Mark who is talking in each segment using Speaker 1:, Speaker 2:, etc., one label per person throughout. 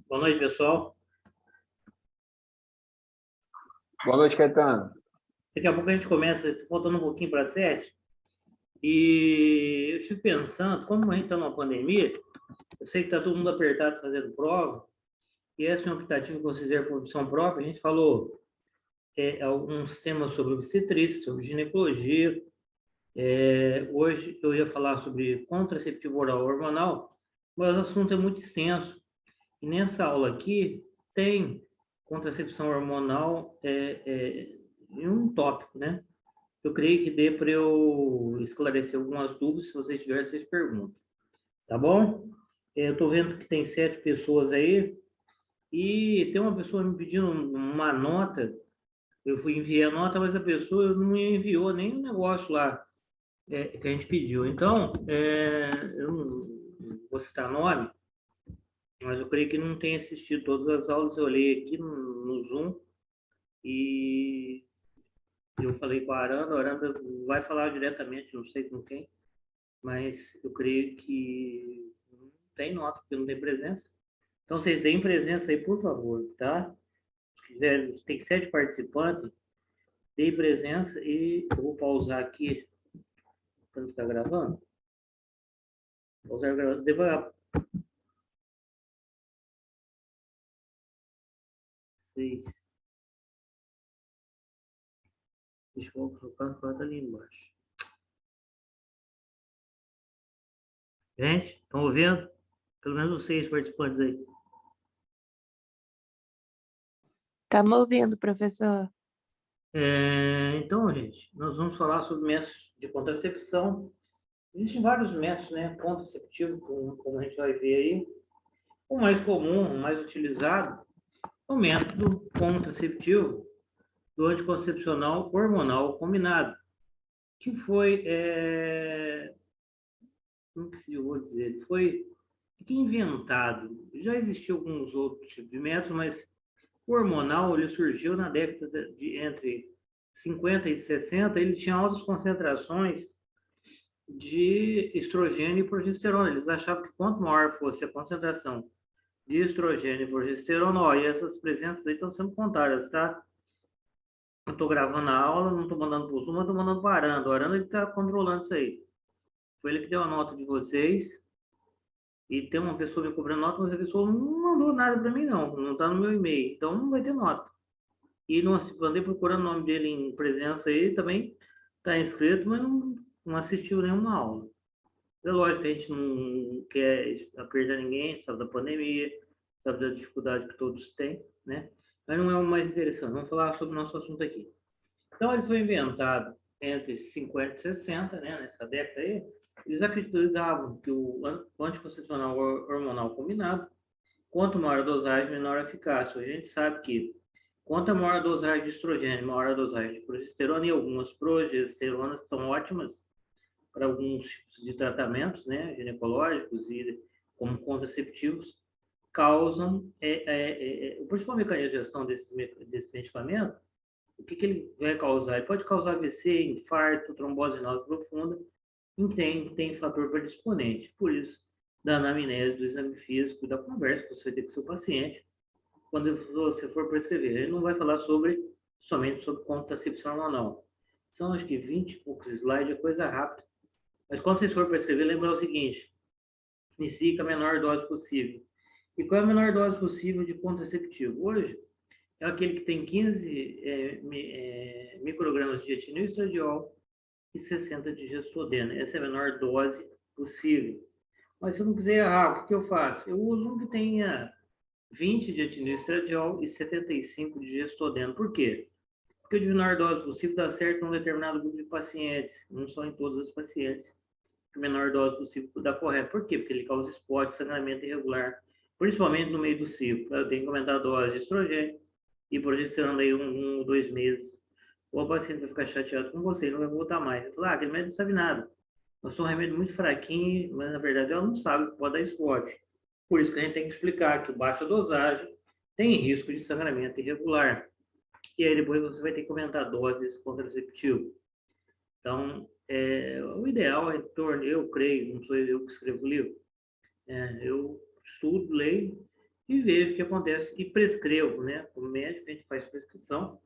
Speaker 1: Boa noite, pessoal.
Speaker 2: Boa noite, Caetano.
Speaker 1: Daqui a pouco a gente começa, faltando um pouquinho para 7. E eu estive pensando, como a gente está numa pandemia, eu sei que está todo mundo apertado fazendo prova, e essa é uma optativa que vocês fizeram por opção própria. A gente falou alguns temas sobre obstetrícia, sobre ginecologia. Hoje eu ia falar sobre contraceptivo oral hormonal, mas o assunto é muito extenso. E nessa aula aqui tem contracepção hormonal em um tópico, né? Eu creio que dê para eu esclarecer algumas dúvidas. Se vocês tiverem, vocês perguntam. Tá bom? Eu estou vendo que tem 7 pessoas aí. E tem uma pessoa me pedindo uma nota. Eu fui enviar a nota, mas a pessoa não me enviou nem o negócio lá que a gente pediu. Então, eu não vou citar nome, mas eu creio que não tem assistido todas as aulas. Eu olhei aqui no Zoom e eu falei com a Aranda vai falar diretamente, não sei com quem, mas eu creio que não tem nota, porque não tem presença. Então, vocês deem presença aí, por favor, tá? Se quiser, tem 7 participantes, deem presença e eu vou pausar aqui para não ficar gravando. Pausar gravando. Depois, 6. Deixa eu colocar 4 ali embaixo. Gente, estão ouvindo? Pelo menos os 6 participantes aí.
Speaker 3: Estamos ouvindo, professor.
Speaker 1: Então, gente, nós vamos falar sobre métodos de contracepção. Existem vários métodos, né, contraceptivos, como a gente vai ver aí. O mais comum, o mais utilizado, é o método contraceptivo do anticoncepcional hormonal combinado, que foi, como que eu vou dizer, foi inventado. Já existiam alguns outros tipos de métodos, mas o hormonal ele surgiu na década de entre 50 e 60. Ele tinha altas concentrações de estrogênio e progesterona. Eles achavam que quanto maior fosse a concentração de estrogênio e progesterona, ó, e essas presenças aí estão sendo contadas, tá? Eu estou gravando a aula, não estou mandando para o Zoom, mas estou mandando para o Aranda. O Aranda está controlando isso aí. Foi ele que deu a nota de vocês. E tem uma pessoa me cobrando nota, mas a pessoa não mandou nada para mim, não. Não está no meu e-mail. Então não vai ter nota. E não, andei procurando o nome dele em presença aí, também está inscrito, mas não assistiu nenhuma aula. É lógico que a gente não quer apertar ninguém, sabe da pandemia, sabe da dificuldade que todos têm, né? Mas não é o mais interessante. Vamos falar sobre o nosso assunto aqui. Então, ele foi inventado entre 50 e 60, né? Nessa década aí. Eles acreditavam que o anticoncepcional hormonal combinado, quanto maior a dosagem, menor a eficácia. A gente sabe que quanto maior a dosagem de estrogênio, maior a dosagem de progesterona, e algumas progesteronas que são ótimas para alguns tipos de tratamentos, né, ginecológicos e como contraceptivos, causam o principal mecanismo de ação desse medicamento. O que ele vai causar? Ele pode causar AVC, infarto, trombose venosa profunda, e tem fator predisponente. Por isso, da anamnese, do exame físico, da conversa que você vai ter com o seu paciente, quando você for prescrever. Ele não vai falar somente sobre contracepção hormonal. São acho que 20 e poucos slides, é coisa rápida. Mas quando vocês forem para escrever, lembra o seguinte: inicie com a menor dose possível. E qual é a menor dose possível de contraceptivo? Hoje, é aquele que tem 15 microgramas de etinil estradiol e 60 de gestodena. Essa é a menor dose possível. Mas se eu não quiser errar, o que eu faço? Eu uso um que tenha 20 de etinil estradiol e 75 de gestodena. Por quê? Porque a menor dose possível dá certo em um determinado grupo de pacientes, não só em todos os pacientes. A menor dose possível dá correto. Por quê? Porque ele causa spot, sangramento irregular, principalmente no meio do ciclo. Eu tenho que aumentar a dose de estrogênio e progesterona aí 2 meses. Ou o paciente vai ficar chateado com você, não vai voltar mais. Ele fala, aquele médico não sabe nada. Eu sou um remédio muito fraquinho, mas na verdade ela não sabe que pode dar spot. Por isso que a gente tem que explicar que baixa dosagem tem risco de sangramento irregular. E aí depois você vai ter que aumentar doses contraceptivo. Então, o ideal é em torno, eu creio, não sou eu que escrevo o livro, eu estudo, leio e vejo o que acontece e prescrevo, né? Como médico, a gente faz prescrição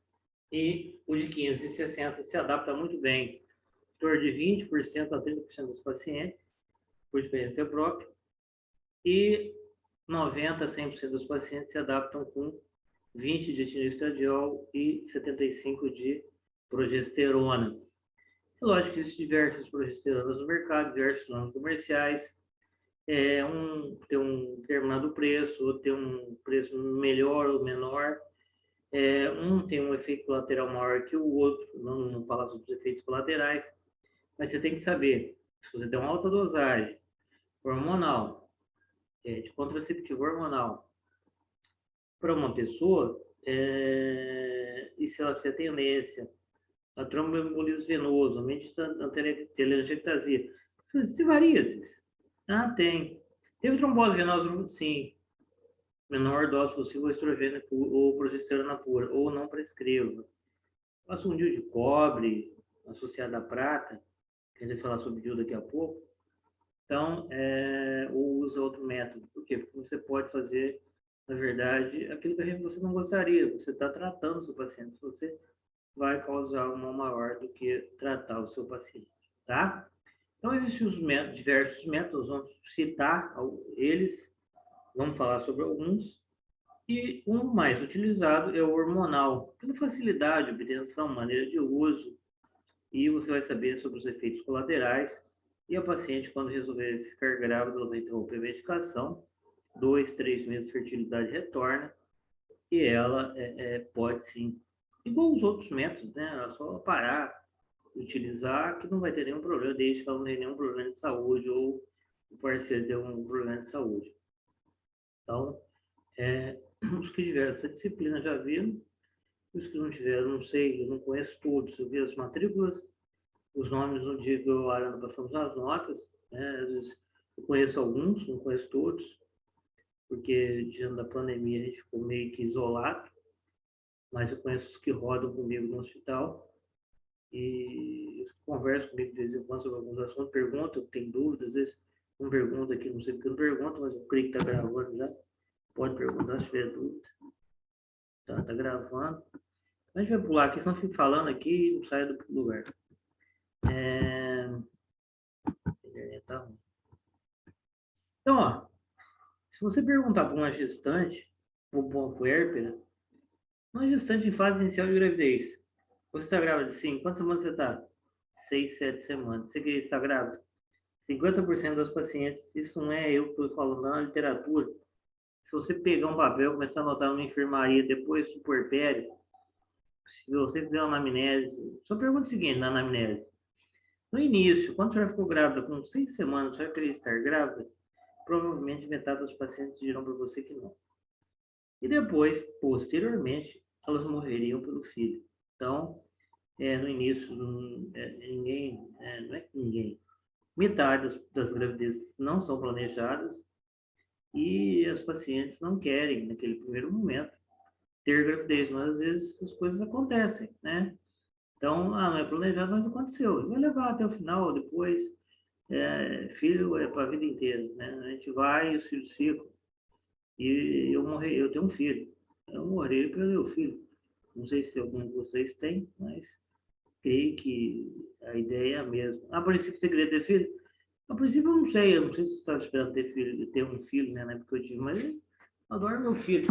Speaker 1: e o de 15 e 60 se adapta muito bem, em torno de 20% a 30% dos pacientes, por experiência própria, e 90% a 100% dos pacientes se adaptam com 20 de etinoestradiol e 75 de progesterona. É lógico que existem diversas progesteronas no mercado, diversos nomes comerciais, tem um determinado preço, outro tem um preço melhor ou menor, um tem um efeito colateral maior que o outro, não falar sobre os efeitos colaterais, mas você tem que saber, se você tem uma alta dosagem hormonal, de contraceptivo hormonal, para uma pessoa, e se ela tiver tendência a tromboembolismo venoso, a telangiectasia, tem varíases. Ah, tem. Teve trombose venosa? Sim. Menor dose possível estrogênio ou progesterona pura, ou não prescreva. Faça um DIU de cobre associado à prata, que a gente vai falar sobre DIU daqui a pouco. Então, ou usa outro método. Por quê? Porque você pode fazer, na verdade, aquilo que você não gostaria. Você está tratando o seu paciente. Você vai causar um mal maior do que tratar o seu paciente, tá? Então, existem os diversos métodos, vamos citar eles, vamos falar sobre alguns. E o mais utilizado é o hormonal, pela facilidade, obtenção, maneira de uso, e você vai saber sobre os efeitos colaterais. E a paciente, quando resolver ficar grávida, ela vai interromper a medicação, 2, 3 meses de fertilidade retorna, e ela pode sim, igual os outros métodos, né? É só parar, utilizar, que não vai ter nenhum problema, desde que ela não tenha nenhum problema de saúde ou o parceiro ter um problema de saúde. Então, os que tiveram essa disciplina já viram, os que não tiveram, não sei, eu não conheço todos, eu vi as matrículas, os nomes no dia que eu e passamos as notas, né? Às vezes eu conheço alguns, não conheço todos, porque diante da pandemia a gente ficou meio que isolado, mas eu conheço os que rodam comigo no hospital e conversam comigo de vez em quando sobre alguns assuntos, perguntam, tem dúvidas, às vezes não pergunta aqui, não sei porque não pergunta, mas eu creio que está gravando já, pode perguntar se tiver dúvida. Tá gravando. A gente vai pular aqui, senão eu fico falando aqui e não sai do lugar. Tá ruim. Então, ó, se você perguntar para uma gestante, ou para uma puérpera, uma gestante em fase inicial de gravidez, você está grávida? Sim. Quantas semanas você está? 6, 7 semanas. Você quer estar grávida? 50% das pacientes, isso não é eu que estou falando, não é na literatura. Se você pegar um papel e começar a anotar numa enfermaria depois do puerpério, se você fizer uma anamnese, só pergunta o seguinte na anamnese. No início, quando a senhora ficou grávida, com 6 semanas, a senhora queria estar grávida? Provavelmente metade dos pacientes dirão para você que não. E depois, posteriormente, elas morreriam pelo filho. Então, no início, ninguém, não é que ninguém, metade das gravidezes não são planejadas e as pacientes não querem, naquele primeiro momento, ter gravidez, mas às vezes as coisas acontecem, né? Então, não é planejado, mas aconteceu. Vai levar até o final, depois, filho é para a vida inteira, né? A gente vai e os filhos ficam. E eu tenho um filho. Eu morri pelo meu filho. Não sei se algum de vocês tem, mas creio que a ideia é a mesma. A princípio você queria ter filho? A princípio eu não sei se você estava esperando ter filho, ter um filho, né, na época que eu tive, mas eu adoro meu filho.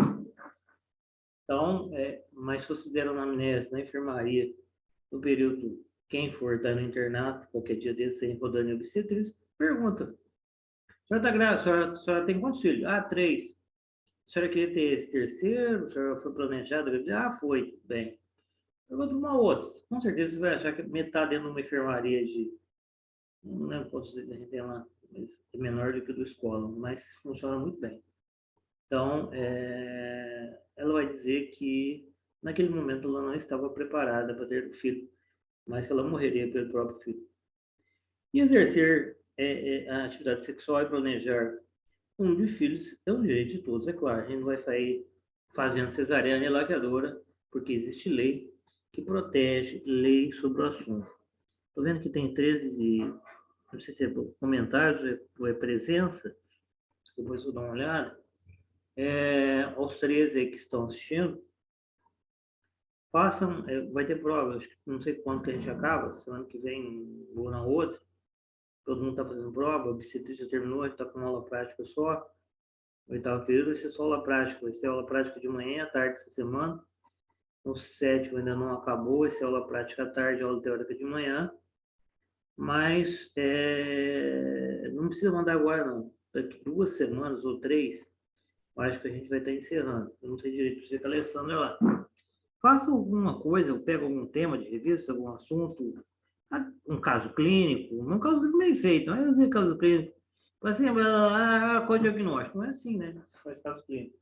Speaker 1: Então, mas se vocês fizeram uma amnésia na enfermaria, no período, quem for estar no internato, qualquer dia desse, sem rodando em obstetrícia, pergunta. A senhora está grávida? A senhora tem quantos filhos? Ah, 3. A senhora queria ter esse terceiro? A senhora foi planejada? Ah, foi. Bem. Pergunta uma outra. Com certeza você vai achar que metade dentro de uma enfermaria de... Não lembro quantos a gente tem lá, mas é menor do que do escola, mas funciona muito bem. Então, ela vai dizer que naquele momento ela não estava preparada para ter filho, mas que ela morreria pelo próprio filho. E exercer a atividade sexual e planejar um de filhos é um direito de todos, é claro. A gente não vai sair fazendo cesariana e laqueadora, porque existe lei que protege, lei sobre o assunto. Estou vendo que tem 13, não sei se é comentários ou é presença, depois eu vou dar uma olhada. Aos 13 aí que estão assistindo, façam, vai ter prova, acho que não sei quando que a gente acaba, semana que vem ou na outra, todo mundo está fazendo prova, a obstetrícia terminou, a gente está com uma aula prática só, o oitavo período vai ser só aula prática, vai ser aula prática de manhã e à tarde essa semana, o sétimo ainda não acabou, vai ser aula prática à tarde, aula teórica de manhã, mas não precisa mandar agora não, daqui 2 semanas ou 3, eu acho que a gente vai estar encerrando, eu não sei direito, você que a Alessandra lá. Faça alguma coisa, pega algum tema de revista, algum assunto, um caso clínico, um caso clínico bem feito, não é fazer caso clínico. Assim, qual é o diagnóstico? Não é assim, né? Você faz caso clínico.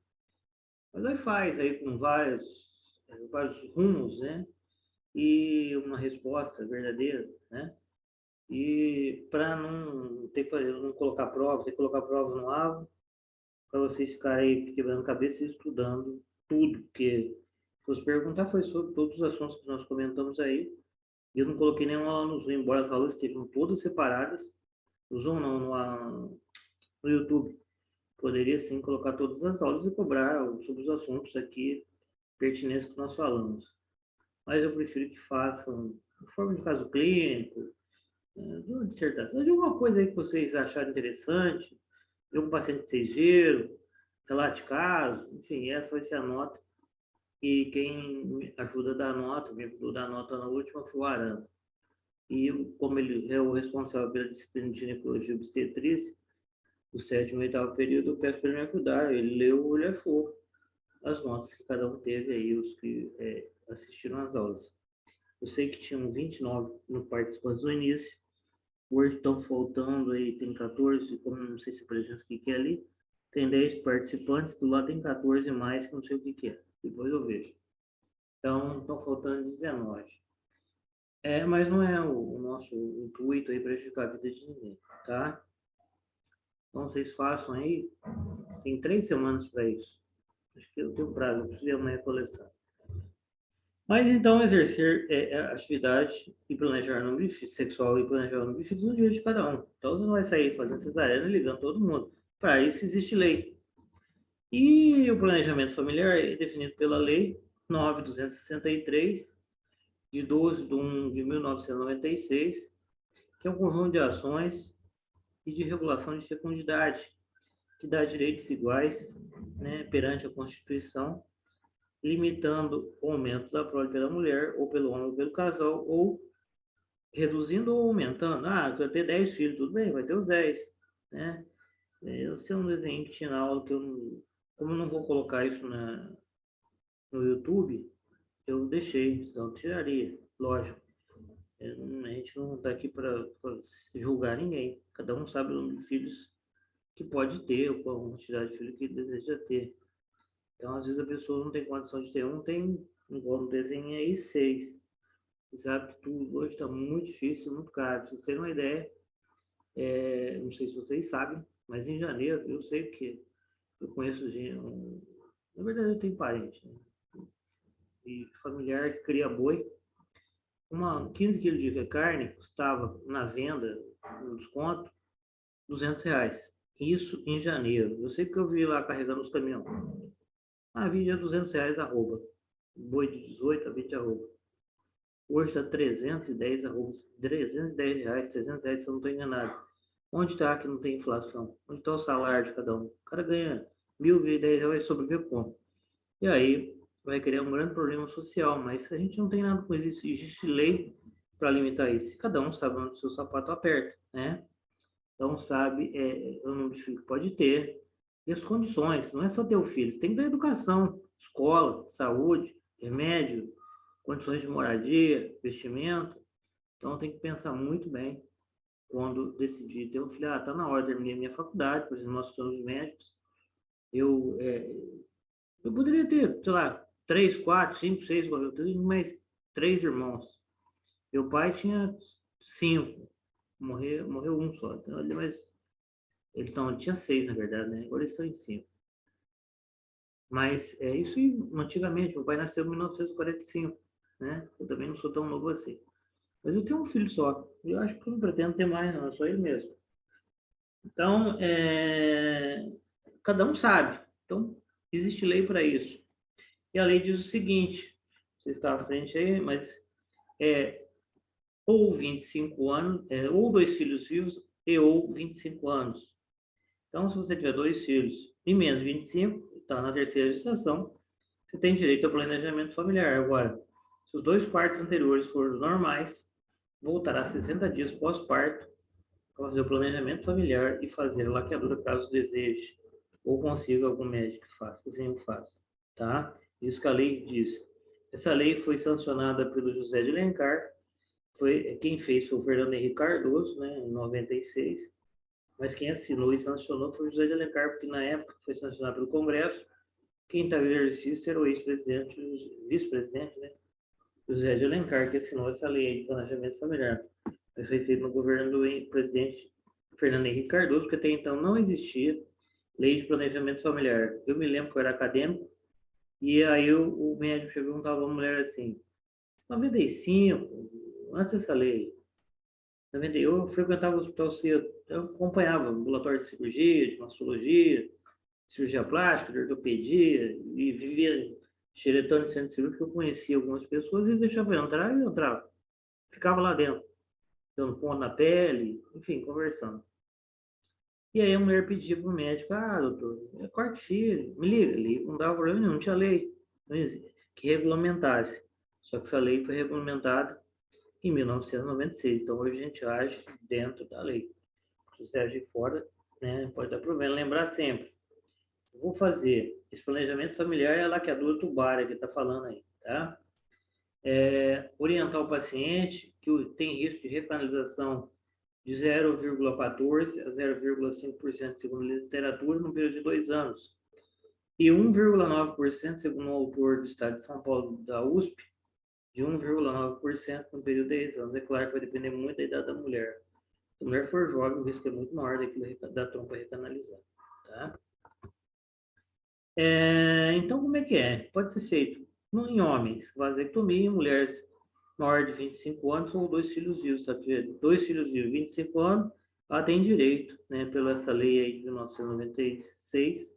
Speaker 1: Mas aí faz aí com vários rumos, né? E uma resposta verdadeira, né? E para não ter que fazer, não colocar prova, ter que colocar prova no AVO, para vocês ficarem aí quebrando cabeça e estudando tudo, porque se perguntar foi sobre todos os assuntos que nós comentamos aí. Eu não coloquei nenhuma aula no Zoom, embora as aulas estejam todas separadas. No Zoom não, no YouTube. Poderia sim colocar todas as aulas e cobrar sobre os assuntos aqui pertinentes que nós falamos. Mas eu prefiro que façam em forma de caso clínico, de uma dissertação, de alguma coisa aí que vocês acharem interessante, de um paciente que vocês viram, relate caso, enfim, essa vai ser a nota. E quem me ajuda a dar nota, me ajudou a dar nota na última foi o Arana. E como ele é o responsável pela disciplina de ginecologia e obstetrícia, do sétimo e oitavo período, eu peço para ele me ajudar. Ele leu, ele achou as notas que cada um teve aí, os que assistiram às aulas. Eu sei que tinham 29 no participantes no início, hoje estão faltando aí, tem 14, como não sei se a presença que é ali, tem 10 participantes, do lado tem 14 mais, que eu não sei o que é. Depois eu vejo. Então, estão faltando 19. Mas não é o nosso intuito aí prejudicar a vida de ninguém, tá? Então, vocês façam aí, tem 3 semanas para isso. Acho que eu tenho prazo, eu preciso ir amanhã coleção. Mas então, exercer a atividade e planejar o número de filhos, sexual e planejar o número de filhos no dia de cada um. Então, você não vai sair fazendo cesariana e ligando todo mundo. Para isso existe lei. E o planejamento familiar é definido pela lei 9.263, de 12 de 1 de 1996, que é um conjunto de ações e de regulação de fecundidade, que dá direitos iguais, né, perante a Constituição, limitando o aumento da prole pela mulher, ou pelo homem, ou pelo casal, ou reduzindo ou aumentando. Quer ter 10 filhos, tudo bem, vai ter os 10. Né? Esse é um desenho que tinha na aula que como eu não vou colocar isso no YouTube, eu deixei, senão eu tiraria, lógico. A gente não está aqui para julgar ninguém. Cada um sabe o número de filhos que pode ter, ou qual quantidade de filhos que deseja ter. Então, às vezes, a pessoa não tem condição de ter um, tem, igual no desenho aí, 6. Você sabe que tudo hoje está muito difícil, muito caro. Pra vocês terem uma ideia, não sei se vocês sabem, mas em janeiro, eu sei que eu conheço gente, na verdade, eu tenho parente, né? E familiar que cria boi. 15 quilos de carne custava na venda, no desconto, R$ 200. Isso em janeiro. Eu sei que eu vi lá carregando os caminhões. Vídeo é R$ 200 arroba. Boi de 18 a 20 arroba. Hoje está 310 arrobas. R$ 310, R$ 300 se eu não estou enganado. Onde está que não tem inflação? Onde está o salário de cada um? O cara ganha R$ 1.010, vai sobreviver como? E aí vai criar um grande problema social, mas a gente não tem nada com isso. Existe lei para limitar isso. Cada um sabe onde o seu sapato aperta, né? Então, sabe o número de filhos que pode ter e as condições. Não é só ter o filho, você tem que dar educação, escola, saúde, remédio, condições de moradia, vestimento. Então, tem que pensar muito bem quando decidir ter um filho. Está na hora de terminar minha faculdade, por exemplo, nós somos médicos. Eu poderia ter, sei lá, 3, 4, 5, 6, eu tenho mais 3 irmãos. Meu pai tinha 5, morreu um só. Então, ele tinha 6, na verdade, né? Agora eles estão em 5. Mas isso antigamente, meu pai nasceu em 1945, né? Eu também não sou tão novo assim. Mas eu tenho um filho só. Eu acho que eu não pretendo ter mais, não. É só ele mesmo. Então, cada um sabe. Então, Existe lei para isso. E a lei diz o seguinte, você está à frente aí, mas ou 25 anos, ou 2 filhos vivos ou 25 anos. Então, se você tiver 2 filhos e menos de 25, está na terceira gestação, você tem direito ao planejamento familiar. Agora, se os 2 partos anteriores forem normais, voltará 60 dias pós-parto para fazer o planejamento familiar e fazer a laqueadura caso deseje, ou consiga algum médico que faça, assim o faça, tá? Isso que a lei diz. Essa lei foi sancionada pelo José de Alencar, quem fez foi o Fernando Henrique Cardoso, né, em 96, mas quem assinou e sancionou foi o José de Alencar, porque na época foi sancionado pelo Congresso, quem estava em exercício era o ex-presidente, o vice-presidente, né, José de Alencar, que assinou essa lei de planejamento familiar. Isso foi feito no governo do presidente Fernando Henrique Cardoso, porque até então não existia lei de planejamento familiar. Eu me lembro que eu era acadêmico, e aí o médico chegou e perguntava a mulher assim, 95, antes dessa lei, eu frequentava o hospital cedo, eu acompanhava ambulatório de cirurgia, de mastologia, cirurgia plástica, de ortopedia, e vivia xeretando de centro cirúrgico, eu conhecia algumas pessoas e deixava eu entrar e eu entrava. Ficava lá dentro, dando ponto na pele, enfim, conversando. E aí a mulher pedia para o médico, doutor, é quarto filho, me liga, ele não dava problema nenhum, não tinha lei que regulamentasse. Só que essa lei foi regulamentada em 1996, então hoje a gente age dentro da lei. Se você agir fora, né, pode dar problema. Lembrar sempre, se eu vou fazer esse planejamento familiar, é a laqueadura tubária que está falando aí, tá? Orientar o paciente que tem risco de recanalização de 0,14 a 0,5% segundo a literatura no período de 2 anos e 1,9% segundo o autor do Estado de São Paulo da USP, de 1,9% no período de 10 anos. É claro que vai depender muito da idade da mulher. Se a mulher for jovem, o risco é muito maior da trompa recanalizar. Tá? Então, como é que é? Pode ser feito em homens, vasectomia, em mulheres maior de 25 anos ou 2 filhos vivos. Tá? 2 filhos vivos, 25 anos, ela tem direito, né, pela essa lei aí de 1996,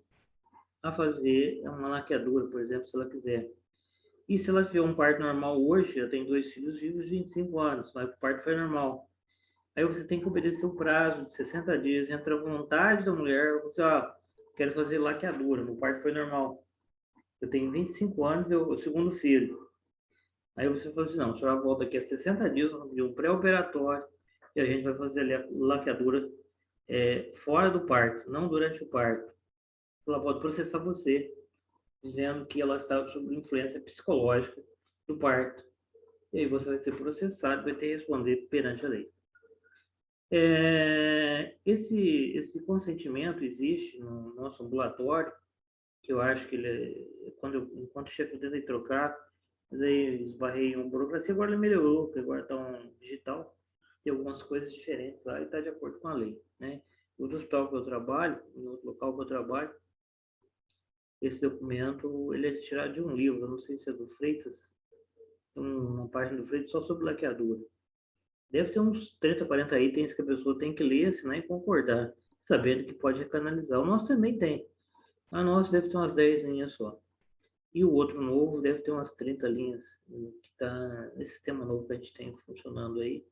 Speaker 1: a fazer uma laqueadura, por exemplo, se ela quiser. E se ela tiver um parto normal hoje, ela tem 2 filhos vivos, 25 anos, mas o parto foi normal. Aí você tem que obedecer o prazo de 60 dias entre a vontade da mulher, você, quero fazer laqueadura, meu parto foi normal. Eu tenho 25 anos, o segundo filho. Aí você fala assim, não, a senhora volta aqui a 60 dias, vamos pedir um pré-operatório e a gente vai fazer a laqueadura fora do parto, não durante o parto. Ela pode processar você, dizendo que ela está sob influência psicológica do parto. E aí você vai ser processado, vai ter que responder perante a lei. Esse consentimento existe no nosso ambulatório, que eu acho que enquanto o chefe tenta trocar, mas aí esbarrei em uma burocracia, agora ele melhorou, porque agora está um digital, tem algumas coisas diferentes lá e está de acordo com a lei, né? No outro hospital que eu trabalho, no outro local que eu trabalho, esse documento, ele é tirado de um livro, eu não sei se é do Freitas, uma página do Freitas só sobre laqueadura. Deve ter uns 30, 40 itens que a pessoa tem que ler, assinar e concordar, sabendo que pode recanalizar. O nosso também tem. A nossa deve ter umas 10 linhas só. E o outro novo deve ter umas 30 linhas, que está nesse sistema novo que a gente tem funcionando aí,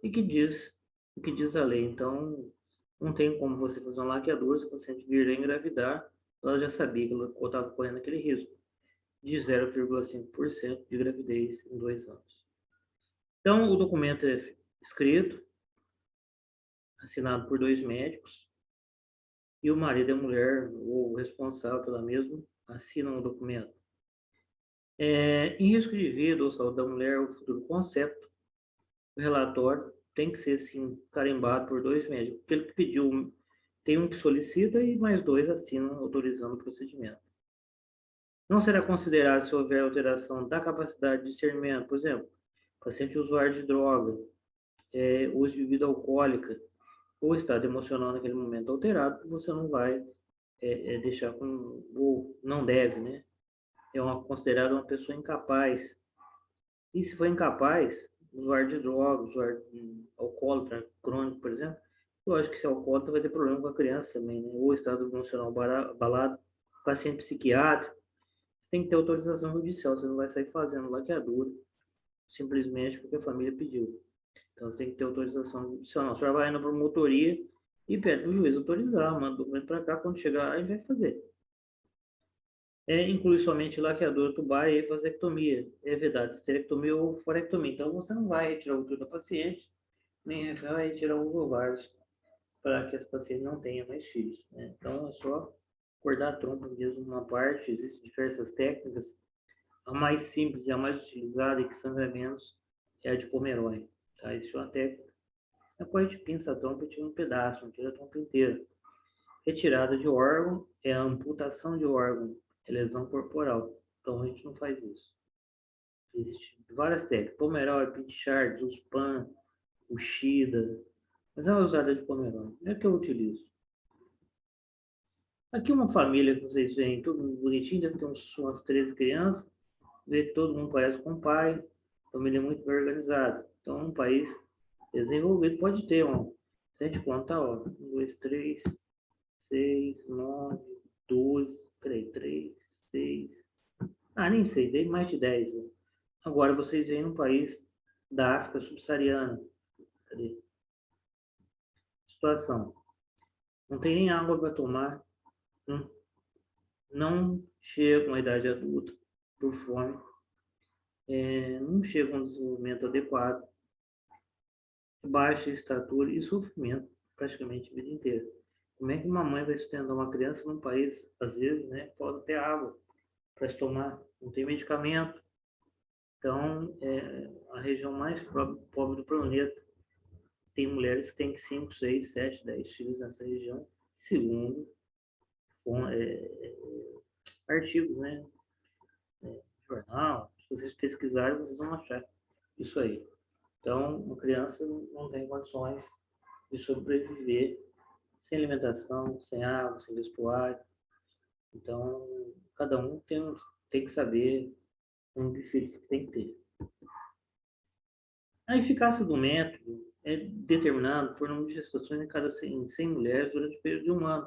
Speaker 1: e que diz o que diz a lei. Então, não tem como você fazer uma laqueadura, se o paciente vir a engravidar, ela já sabia que ela estava correndo aquele risco de 0,5% de gravidez em 2 anos. Então, o documento é escrito, assinado por 2 médicos, e o marido e a mulher, ou o responsável pela mesma, assinam o documento. Em risco de vida ou saúde da mulher, o futuro concepto, o relatório tem que ser, sim, carimbado por 2 médicos. Aquele que pediu, tem um que solicita e mais 2 assinam autorizando o procedimento. Não será considerado se houver alteração da capacidade de discernimento, por exemplo, paciente usuário de droga, uso de bebida alcoólica, ou estado emocional naquele momento alterado, você não vai deixar com, ou não deve, né? Considerado uma pessoa incapaz. E se for incapaz, usuário de drogas, usuário de alcoólatra crônico, por exemplo, lógico que se é alcoólatra vai ter problema com a criança também, né? Ou estado emocional abalado, paciente psiquiátrico, tem que ter autorização judicial, você não vai sair fazendo laqueadura simplesmente porque a família pediu. Então, você tem que ter autorização judicial. Não, a senhora vai na promotoria e pede para o juiz autorizar, manda o documento para cá, quando chegar, aí vai fazer. Inclui somente laqueadura tubar e vasectomia. É verdade, esterectomia ou forectomia. Então, você não vai retirar o útero da paciente, nem vai retirar os ovários, para que essa paciente não tenha mais filhos, né? Então, é só cortar a trompa mesmo uma parte. Existem diversas técnicas. A mais simples e a mais utilizada e que sangra menos é a de Pomeroy. Tá? Existe uma técnica. Depois a gente pinça a trompa e tira um pedaço, não tira a trompa inteira. Retirada de órgão é a amputação de órgão, é lesão corporal. Então a gente não faz isso. Existem várias técnicas. Pomeroy, Pitchard, Uspan, Ushida. Mas é uma usada de Pomeroy. É que eu utilizo. Aqui uma família que vocês veem, todo mundo bonitinho, deve ter umas 13 crianças. Vê que todo mundo parece com o pai. Família muito bem organizada. Então, um país desenvolvido pode ter se a gente contar, 1, 2, 3, 6, 9, 12, 3, 6. Nem sei, dei mais de 10. Né? Agora, vocês veem um país da África subsaariana. Cadê? Situação. Não tem nem água para tomar. Não chegam à idade adulta por fome. Não chegam a um desenvolvimento adequado. Baixa estatura e sofrimento praticamente a vida inteira. Como é que uma mãe vai sustentar uma criança num país, às vezes, né, falta até água para se tomar, não tem medicamento. Então, é a região mais pobre do planeta. Tem mulheres que têm 5, 6, 7, 10 filhos nessa região, segundo artigos, né, jornal. Se vocês pesquisarem, vocês vão achar isso aí. Então, uma criança não tem condições de sobreviver sem alimentação, sem água, sem vestuário. Então, cada um tem que saber um dos filhos que tem que ter. A eficácia do método é determinada por número de gestações em cada 100 mulheres durante o período de um ano.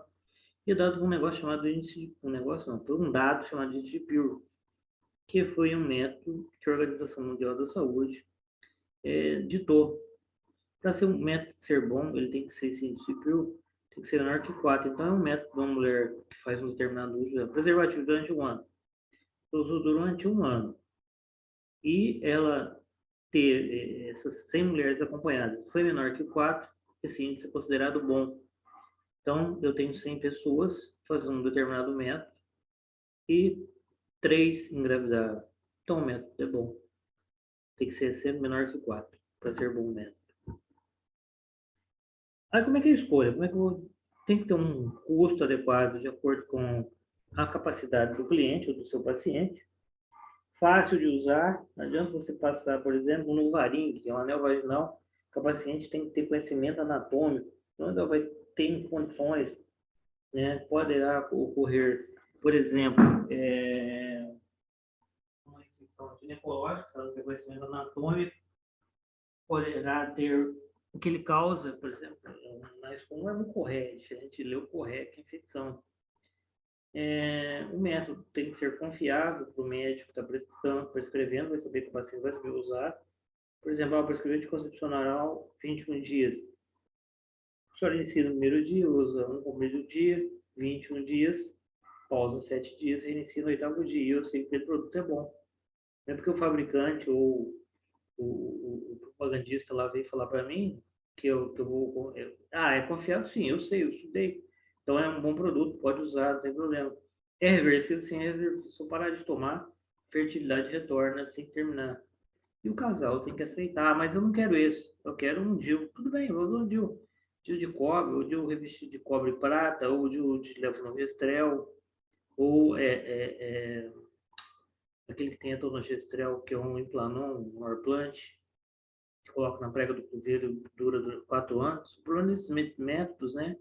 Speaker 1: E é dado por um negócio chamado índice, por um dado chamado índice de Pearl, que foi um método que a Organização Mundial da Saúde ditou. Para ser um método ser bom, ele tem que ser esse índice de Pearl, tem que ser menor que 4. Então, é um método de uma mulher que faz um determinado uso de preservativo durante um ano. Usou durante um ano. E ela ter essas 100 mulheres acompanhadas foi menor que 4, esse índice é considerado bom. Então, eu tenho 100 pessoas fazendo um determinado método e 3 engravidaram. Então, o método é bom. Tem que ser sempre menor que 4 para ser bom método. Aí, como é que eu escolho? Como é que tem que ter um custo adequado de acordo com a capacidade do cliente ou do seu paciente. Fácil de usar, não adianta você passar, por exemplo, no varingue, que é um anel vaginal, que o paciente tem que ter conhecimento anatômico, então ela vai ter condições, né? Poderá ocorrer, por exemplo, uma infecção ginecológica, se ela não tem conhecimento anatômico, poderá ter o que ele causa, por exemplo, mais comum é mucorreia, diferente de leucorreia, que é infecção. O método tem que ser confiável para o médico que está prescrevendo, vai saber que o paciente vai saber usar. Por exemplo, prescrever anticoncepção oral 21 dias. A senhora inicia no primeiro dia, usa um comprimido do dia, 21 dias, pausa 7 dias e inicia no 8º dia. E eu sei que aquele produto é bom. Não é porque o fabricante ou o propagandista lá veio falar para mim que eu vou... é confiável? Sim, eu sei, eu estudei. Então é um bom produto, pode usar, não tem problema. É reversível? Sim, é reversível. Se eu parar de tomar, fertilidade retorna sem terminar. E o casal tem que aceitar, mas eu não quero esse, eu quero um DIU. Tudo bem, eu vou usar um DIU. DIU de cobre, ou DIU revestido de cobre e prata, ou DIU de levonorgestrel, ou aquele que tem a tonogestrel, que é um implanon, um Orplant, que coloca na prega do cotovelo e dura 4 anos. O problema desses métodos, né,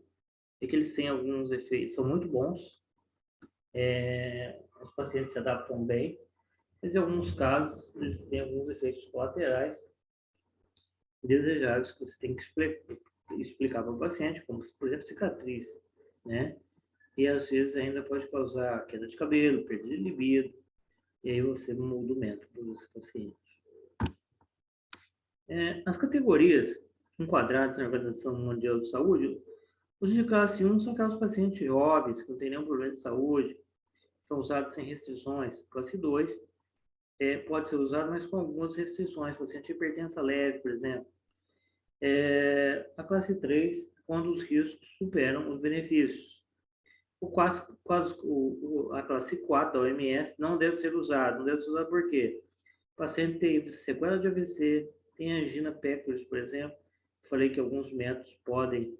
Speaker 1: é que eles têm alguns efeitos, são muito bons, os pacientes se adaptam bem, mas em alguns casos eles têm alguns efeitos colaterais desejáveis que você tem que explicar para o paciente, como, por exemplo, cicatriz, né? e às vezes ainda pode causar queda de cabelo, perda de libido, e aí você muda o método desse paciente. As categorias enquadradas na Organização Mundial de Saúde, os de classe 1 são aqueles pacientes jovens que não têm nenhum problema de saúde, são usados sem restrições. Classe 2 pode ser usado, mas com algumas restrições, paciente hipertensa leve, por exemplo. A classe 3, quando os riscos superam os benefícios. A classe 4 da OMS não deve ser usado. Não deve ser usado por quê? O paciente teve sequela de AVC, tem angina pectoris, por exemplo. Falei que alguns métodos podem,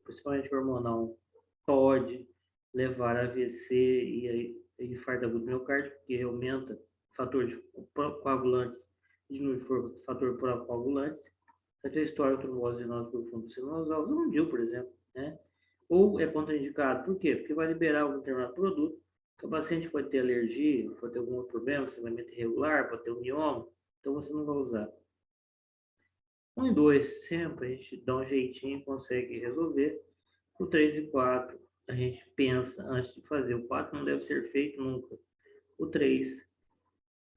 Speaker 1: principalmente hormonal, pode levar a AVC e infarto agudo do miocárdio, porque aumenta o fator de coagulantes, diminui o fator por coagulantes. Você tem história de trombose venosa profunda sinuosal, não viu, por exemplo, né? Ou é contraindicado. Por quê? Porque vai liberar um determinado produto, que o paciente pode ter alergia, pode ter algum outro problema, sangramento irregular, pode ter um mioma, então você não vai usar. 1 e 2, sempre a gente dá um jeitinho e consegue resolver. O 3 e 4, a gente pensa antes de fazer. O 4 não deve ser feito nunca. O 3,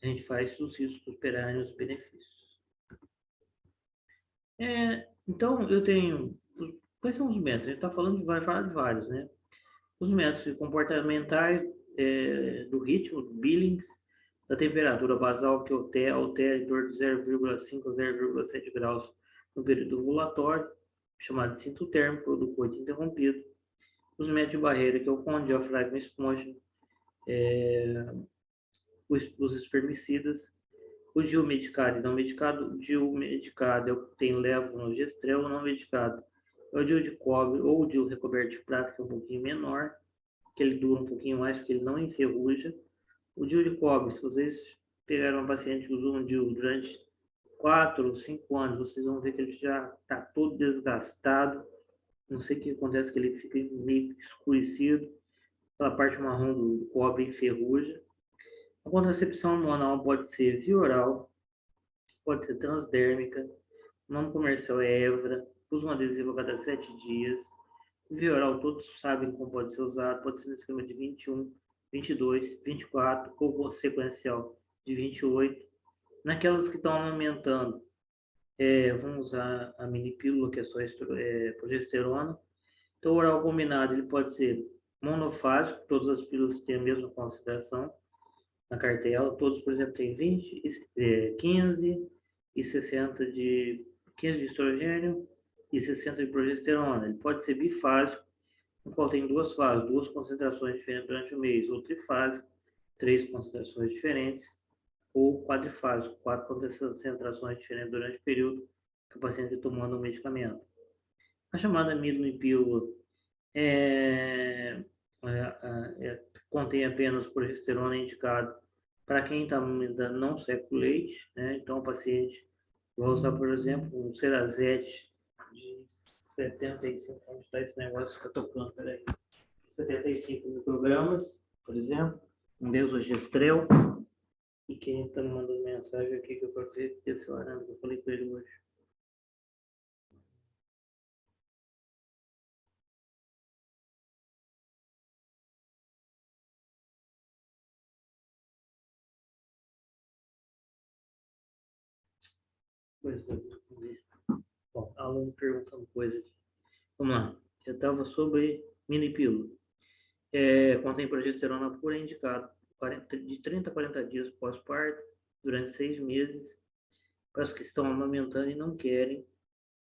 Speaker 1: a gente faz os riscos superarem os benefícios. Então, eu tenho... Quais são os métodos? A gente está falando vai falar de vários, né? Os métodos comportamentais do ritmo, do Billings, da temperatura basal, que altera em torno de 0,5 a 0,7 graus no período ovulatório, chamado de cinto térmico do coito interrompido. Os métodos de barreira, que é o condiafragma esponja, os espermicidas, o DIU medicado e não medicado. O DIU medicado é o que tem levonorgestrel, o não medicado é o DIU de cobre ou o DIU recoberto de prata, que é um pouquinho menor, que ele dura um pouquinho mais, porque ele não enferruja. O DIU de cobre, se vocês pegaram um paciente que usou um DIU durante 4 ou 5 anos, vocês vão ver que ele já está todo desgastado. Não sei o que acontece, que ele fica meio escurecido. Aquela parte marrom do cobre enferruja. A contracepção hormonal pode ser via oral, pode ser transdérmica. O nome comercial é Evra. Usa um adesivo a cada 7 dias. Via oral, todos sabem como pode ser usado. Pode ser no esquema de 21, 22, 24 ou sequencial de 28. Naquelas que estão aumentando, vamos usar a mini pílula, que é só progesterona. Então, o oral combinado ele pode ser monofásico, todas as pílulas têm a mesma concentração na cartela, todos, por exemplo, têm 20, 15 e 60 de 15 de estrogênio e 60 de progesterona. Ele pode ser bifásico, no qual tem 2 fases, 2 concentrações diferentes durante o mês, ou trifásico, 3 concentrações diferentes, ou quadrifásico, 4 concentrações diferentes durante o período que o paciente está tomando o medicamento. A chamada amilopílula contém apenas progesterona indicado para quem está ainda não seca o leite, né? Então o paciente vai usar, por exemplo, um Cerazete de 75, onde está esse negócio que está tocando, peraí, 75 microgramas, por exemplo, um desogestrel. E quem está me mandando mensagem aqui que eu quero ver esse laranja que eu falei com ele hoje. Bom, aluno perguntando coisa aqui. Vamos lá. Eu estava sobre mini pílula. Contém progesterona pura, indicado de 30 a 40 dias pós-parto, durante 6 meses, para os que estão amamentando e não querem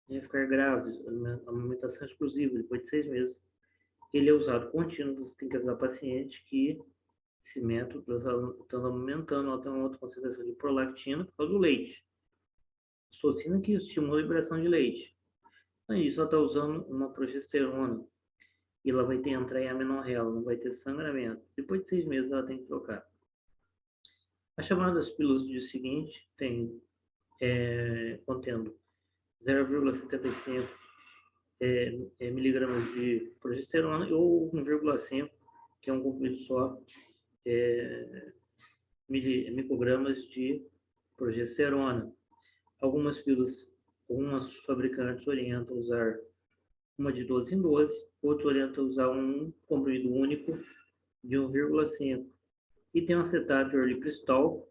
Speaker 1: ficar grávidos. Amamentação exclusiva, depois de 6 meses. Ele é usado contínuo, você tem que avisar o paciente que esse método está amamentando, ela tem uma outra concentração de prolactina por causa do leite. Ocitocina que estimula a liberação de leite. Então, isso ela está usando uma progesterona e ela vai ter que entrar em amenorreia, não vai ter sangramento. Depois de 6 meses ela tem que trocar. As chamadas pílulas do dia seguinte tem contendo 0,75 miligramas de progesterona ou 1,5, que é um comprimido só, microgramas de progesterona. Algumas pílulas, algumas fabricantes orientam a usar uma de 12 em 12, outros orientam a usar um comprimido único de 1,5. E tem um acetato de orlipristol.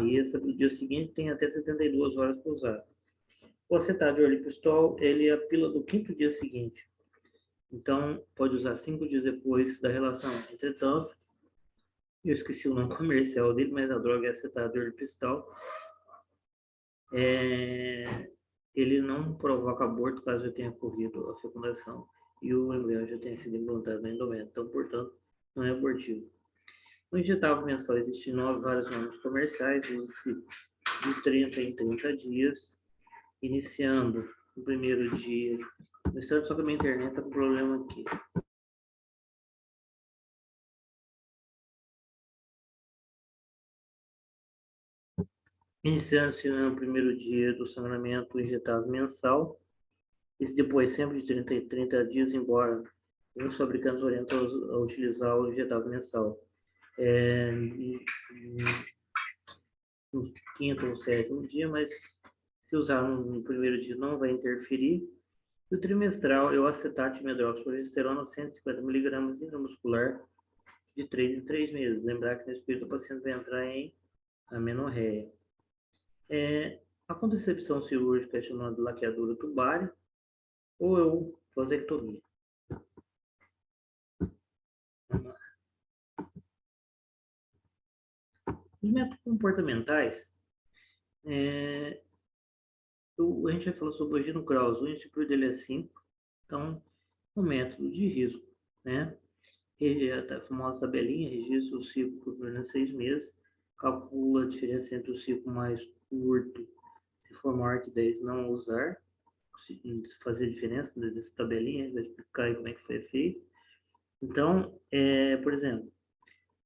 Speaker 1: E esse do dia seguinte tem até 72 horas para usar. O acetato de orlipristol, ele é a pílula do 5º dia seguinte. Então, pode usar 5 dias depois da relação. Entretanto, eu esqueci o nome comercial dele, mas a droga é acetato de orlipristol. Ele não provoca aborto caso já tenha ocorrido a fecundação e o embrião já tenha sido implantado no endométrio. Então, portanto, não é abortivo. No injetável mensal existem vários nomes comerciais, usa-se de 30 em 30 dias, iniciando no primeiro dia. No instante, só que a minha internet está com problema aqui. Iniciando-se no primeiro dia do sangramento injetável mensal, e depois sempre de 30 em 30 dias, embora os fabricantes orientam a utilizar o injetável mensal. No 5º ou 7º dia, mas se usar no primeiro dia não vai interferir. E o trimestral é o acetato de medroxprogesterona 150 mg intramuscular de 3 em 3 meses. Lembrar que nesse período o paciente vai entrar em amenorreia. A contracepção cirúrgica é chamada de laqueadura tubária ou vasectomia. Os métodos comportamentais, a gente vai falar sobre o Gino Krause, o índice dele é 5, então, um método de risco, né? A famosa tabelinha, registra o ciclo por menos 6 meses, calcula a diferença entre o ciclo mais curto, se for maior que 10, não usar, fazer a diferença dessa tabelinha, vai explicar aí como é que foi feito. Então, por exemplo,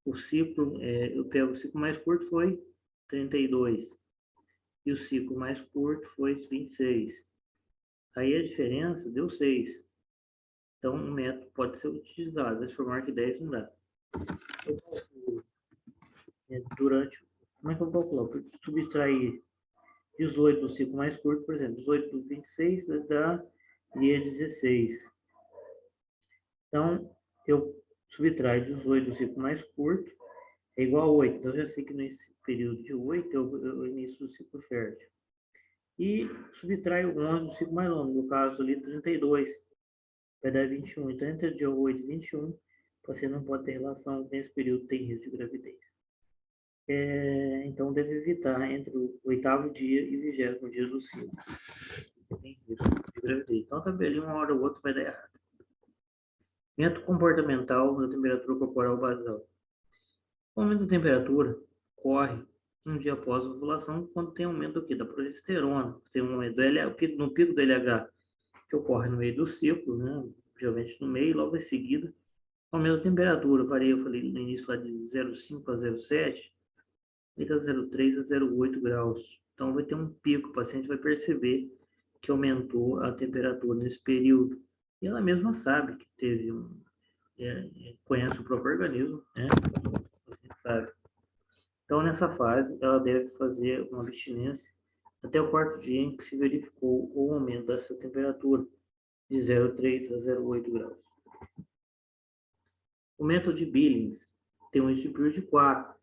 Speaker 1: o ciclo, eu pego o ciclo mais curto foi 32, e o ciclo mais curto foi 26. Aí a diferença deu 6. Então, o método pode ser utilizado, se for maior que 10, não dá. Eu calculo, como é que eu calculo? Para subtrair 18 do ciclo mais curto, por exemplo, 18 do 26 daria 16. Então, eu subtraio 18 do ciclo mais curto, é igual a 8. Então, eu já sei que nesse período de 8 eu inicio o ciclo fértil. E subtraio 11 do ciclo mais longo, no caso ali 32, vai dar 21. Então, entre o dia 8 e 21, você não pode ter relação, nesse período tem risco de gravidez. Então, deve evitar entre o 8º dia e o 20º dia do ciclo. Tem risco de gravidez. Então, a tabelinha, uma hora ou outra, vai dar errado. Método comportamental da temperatura corporal basal. O aumento da temperatura ocorre um dia após a ovulação, quando tem aumento aqui da progesterona. Tem um aumento no pico do LH, que ocorre no meio do ciclo, né? Geralmente no meio, e logo em seguida, aumento da temperatura. Varia, eu falei no início lá de 0,5 a 0,7, e da 0,3 a 0,8 graus. Então, vai ter um pico, o paciente vai perceber que aumentou a temperatura nesse período. E ela mesma sabe que teve conhece o próprio organismo, né? O paciente sabe. Então, nessa fase, ela deve fazer uma abstinência até o 4º dia em que se verificou o aumento dessa temperatura de 0,3 a 0,8 graus. O método de Billings tem um índice de 4.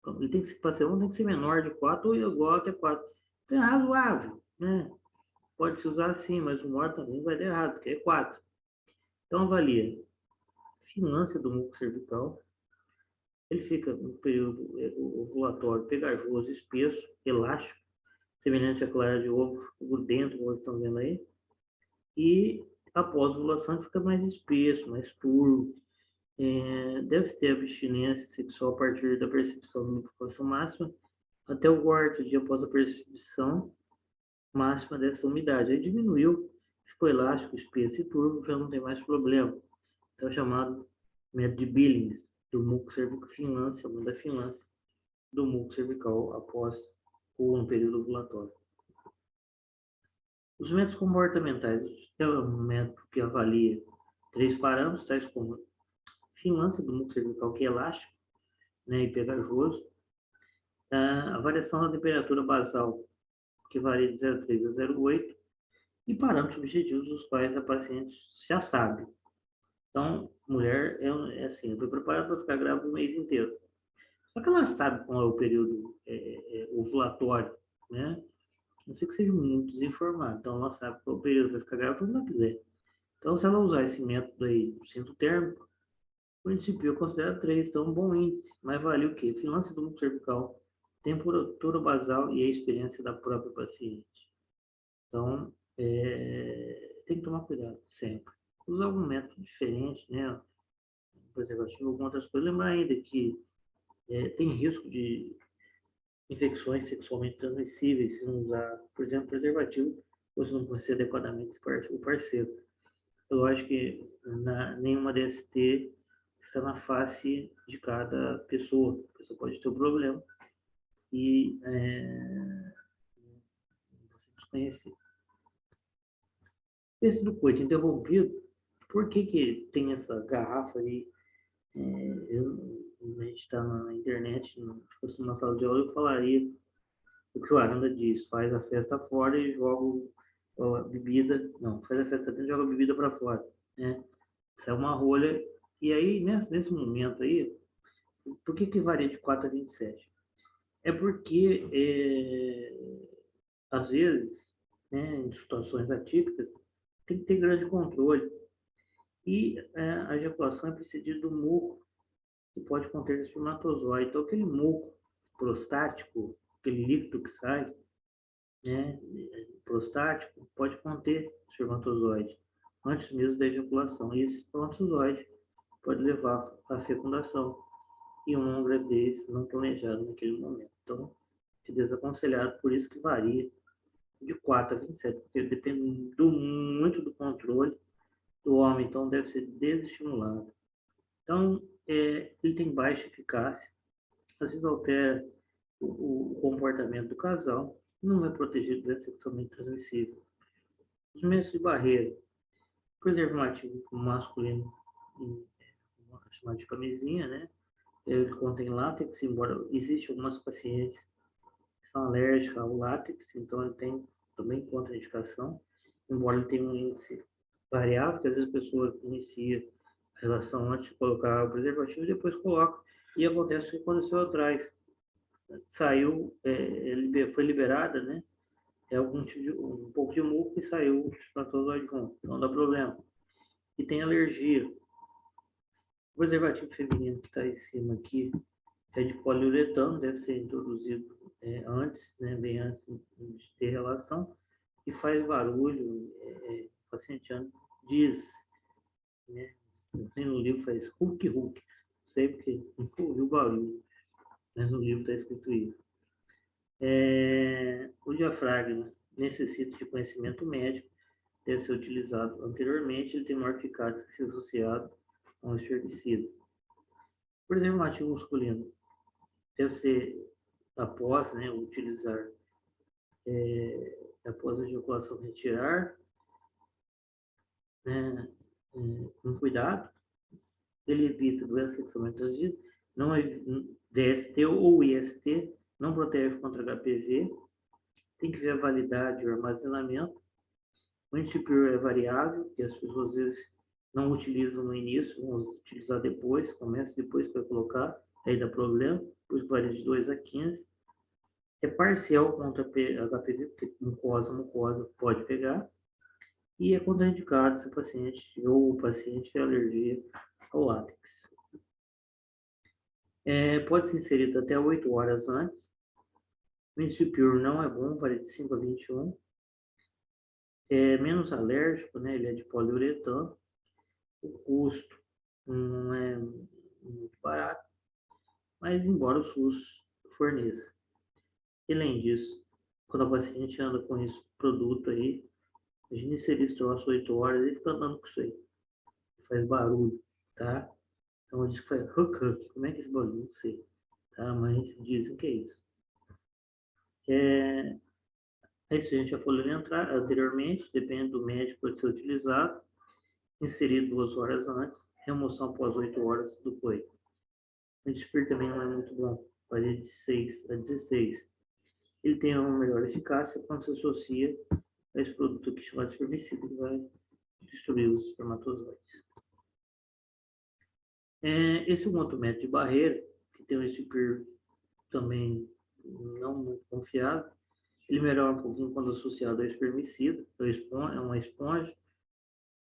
Speaker 1: Então, ele tem que tem que ser menor de 4 ou igual até 4. Então, é razoável, né? Pode se usar assim, mas o maior também vai dar errado, porque é 4. Então, avalia finância do muco cervical. Ele fica no período ovulatório pegajoso, espesso, elástico, semelhante à clara de ovo, grudento, como vocês estão vendo aí. E após a ovulação fica mais espesso, mais turvo. Deve-se ter abstinência sexual a partir da percepção da mucosa máxima até o 4º dia após a percepção máxima dessa umidade. Aí diminuiu, ficou elástico, espesso e turvo, já não tem mais problema. Então, é chamado método de Billings, do muco cervical, finância, da finância do muco cervical após ou no período ovulatório. Os métodos comportamentais é um método que avalia 3 parâmetros, tais como finância do muco cervical, que é elástico, né, e pegajoso, a variação da temperatura basal, que varia de 0,3 a 0,8, e parâmetros objetivos dos quais a paciente já sabe. Então, mulher é assim, foi preparada para ficar grávida o mês inteiro. Só que ela sabe qual é o período ovulatório, né? Não sei que seja muito desinformado. Então, ela sabe qual é o período vai ficar grávida quando ela quiser. Então, se ela usar esse método aí, do cinto térmico, o índice PIO considera 3, então um bom índice. Mas vale o quê? Finança do músculo cervical, temperatura basal e a experiência da própria paciente. Então, tem que tomar cuidado sempre. Usar algum método diferente, né? Preservativo, algumas outras coisas. Lembrar ainda que tem risco de infecções sexualmente transmissíveis se não usar, por exemplo, preservativo, ou se não conhecer adequadamente o parceiro. Eu acho que nenhuma DST está na face de cada pessoa. A pessoa pode ter um problema e você desconhecer. Esse do coito interrompido, por que tem essa garrafa ali? A gente está na internet, se fosse numa sala de aula, eu falaria o que o Aranda diz: faz a festa fora e joga a bebida. Não, faz a festa dentro e joga a bebida para fora. Né? Sai uma rolha. E aí, nesse momento aí, por que varia de 4 a 27? É porque, às vezes, né, em situações atípicas, tem que ter grande controle. E a ejaculação é precedida do muco, que pode conter espermatozoide. Então, aquele muco prostático, aquele líquido que sai, né, prostático, pode conter espermatozoide antes mesmo da ejaculação. E esse espermatozoide pode levar à fecundação e uma gravidez não planejada naquele momento. Então, é desaconselhado, por isso que varia de 4 a 27, porque depende muito do controle do homem, então deve ser desestimulado. Então, ele tem baixa eficácia, às vezes altera o comportamento do casal, não vai proteger de doença sexualmente transmissível. Os métodos de barreira, preservativo masculino, chamado de camisinha, né? Ele contém látex, embora existem algumas pacientes que são alérgicas ao látex, então ele tem também contraindicação, embora ele tenha um índice variável, porque às vezes a pessoa inicia a relação antes de colocar o preservativo e depois coloca, e acontece o que aconteceu atrás. Saiu, foi liberada, né? Algum tipo um pouco de muco e saiu o espermatozoide junto, não dá problema. E tem alergia. O preservativo feminino que está em cima aqui é de poliuretano, deve ser introduzido antes, né, bem antes de ter relação, e faz barulho. O paciente diz, né, no livro faz Hulk, não sei porque nunca ouviu barulho, mas no livro está escrito isso. O diafragma necessita de conhecimento médico, deve ser utilizado anteriormente, ele tem maior eficácia se associado a um herbicida. Preservativo masculino deve ser após, né, utilizar, após a ejaculação retirar, né, com cuidado, ele evita doença sexualmente transmissível, não DST ou IST, não protege contra HPV, tem que ver a validade e o armazenamento. O índice PIR é variável, e as pessoas às vezes não utilizam no início, vão utilizar depois, começa depois para colocar, aí dá problema, depois varia de 2 a 15. É parcial contra HPV, porque mucosa pode pegar, e é contraindicado se o paciente ou o paciente tem alergia ao látex. Pode ser inserido até 8 horas antes. O índice PIR não é bom, varia de 5 a 21. É menos alérgico, né? Ele é de poliuretano. O custo não é muito barato, mas embora o SUS forneça. E, além disso, quando a paciente anda com esse produto aí, imagina se ele troço 8 horas e fica andando com isso aí. Faz barulho, tá? Então, eu disse que faz huck. Como é que é esse barulho? Não sei. Tá? Mas dizem que é isso. A gente já falou anteriormente, depende do médico, pode ser utilizado, inserido 2 horas antes, remoção após 8 horas do coito. O desespero também não é muito bom, varia de 6 a 16. Ele tem uma melhor eficácia quando se associa a esse produto aqui chamado espermicida, que vai destruir os espermatozoides. Esse é um outro método de barreira, que tem esse perfil também não muito confiável. Ele melhora um pouquinho quando associado a espermicida, é uma esponja,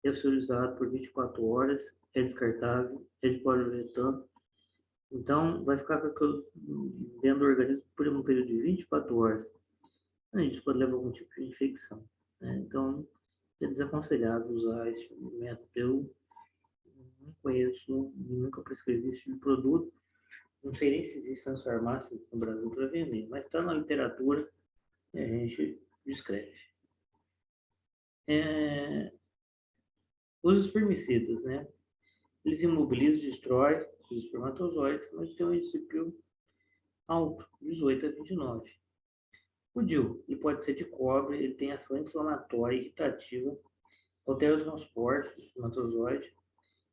Speaker 1: é utilizado por 24 horas, é descartável, é de poliuretano. Então, vai ficar com aquilo dentro do organismo por um período de 24 horas. Isso pode levar a algum tipo de infecção, né? Então, é desaconselhável usar esse método. Eu não conheço, nunca prescrevi esse tipo de produto. Não sei nem se existem as farmácias no Brasil para vender, mas está na literatura e a gente descreve. Os espermicidas, né? Eles imobilizam, destroem os espermatozoides, mas tem um princípio alto, 18 a 29. O DIU, ele pode ser de cobre, ele tem ação inflamatória, irritativa, altera o transporte do espermatozoide.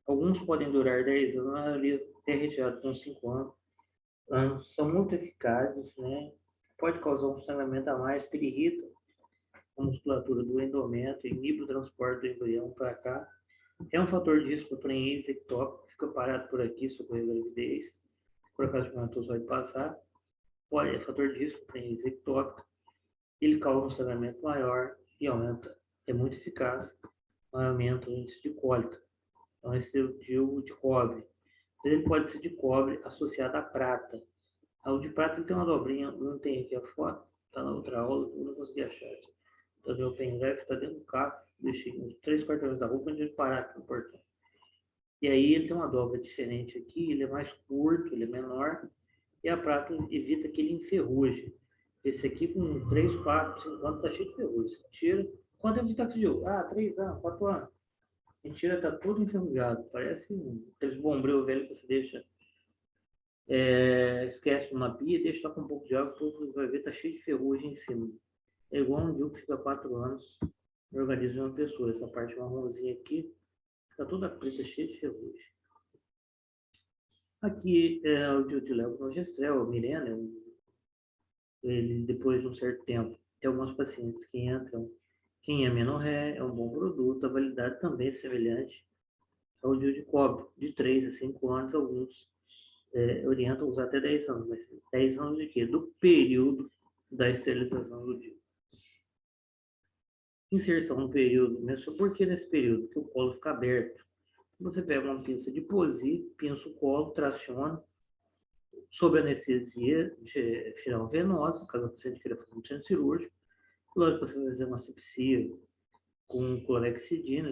Speaker 1: Alguns podem durar 10 anos, a maioria é retirado com 5 anos. São muito eficazes, né? Pode causar um sangramento a mais, que irrita a musculatura do endométrio, inibe o transporte do embrião para cá. É um fator de risco para preenche ectópico, fica parado por aqui, socorrer a gravidez, por acaso o espermatozoide passar. É fator de risco para preenche ectópico, ele causa um sangramento maior e aumenta, é muito eficaz, aumenta o índice de cólica. Então, esse é o DIU de cobre. Ele pode ser de cobre associado à prata. O de prata ele tem uma dobrinha, não tem aqui a foto, está na outra aula, eu não consegui achar. Então, meu pendrive está dentro do carro, deixei uns 3 quarteirões da roupa antes de parar aqui no portão. E aí ele tem uma dobra diferente aqui, ele é mais curto, ele é menor, e a prata evita que ele enferruje. Esse aqui com 3, 4, 5 anos está cheio de ferrugem. Você tira. Quanto tempo você está com esse jogo? 3 anos, 4 anos. A gente tira, está todo enferrujado. Parece aqueles bombril velho que você deixa. Esquece uma pia, deixa com um pouco de água, você vai ver, está cheio de ferrugem em cima. É igual um DIU que fica 4 anos no organismo de uma pessoa. Essa parte marronzinha aqui fica toda preta, cheia de ferrugem. Aqui é o DIU de levonorgestrel, o Mirena, ele depois de um certo tempo. Tem alguns pacientes que entram em amenorré, é um bom produto, a validade também é semelhante ao DIU de cobre, de 3 a 5 anos, alguns orientam a usar até 10 anos, mas 10 anos de quê? Do período da esterilização do DIU. Inserção no período, menstrual, por que nesse período? Porque o colo fica aberto. Você pega uma pinça de posi, pinça o colo, traciona, sob anestesia geral venosa, caso a paciente queira fazer um centro cirúrgico. Lógico que você vai fazer uma asepsia com clorexidina,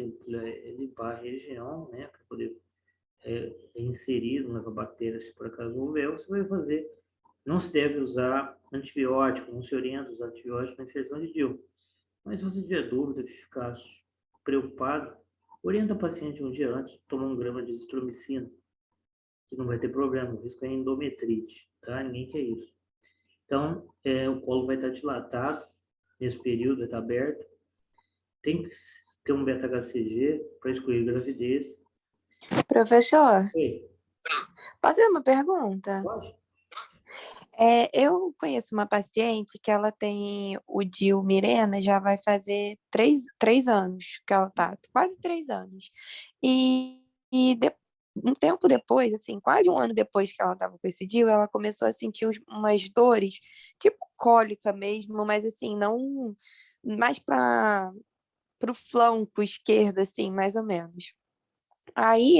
Speaker 1: limpar a região, né, para poder inserir uma bactéria, se por acaso houver, você vai fazer. Não se deve usar antibiótico, não se orienta a usar antibiótico na inserção de DIU. Mas se você tiver dúvida, ficar preocupado, orienta o paciente um dia antes, tomar 1 grama de azitromicina, que não vai ter problema, o risco é endometrite, tá? Ninguém quer isso. Então, o colo vai estar dilatado, nesse período vai estar aberto, tem que ter um beta-HCG para excluir gravidez.
Speaker 3: Professor,
Speaker 1: Oi,
Speaker 3: posso fazer uma pergunta?
Speaker 1: pode?
Speaker 3: Eu conheço uma paciente que ela tem o DIU Mirena, já vai fazer 3 anos que ela tá, quase 3 anos. E um tempo depois, assim, quase um ano depois que ela tava com esse DIU, ela começou a sentir umas dores, tipo cólica mesmo, mas assim, não mais para o flanco esquerdo, assim, mais ou menos. Aí,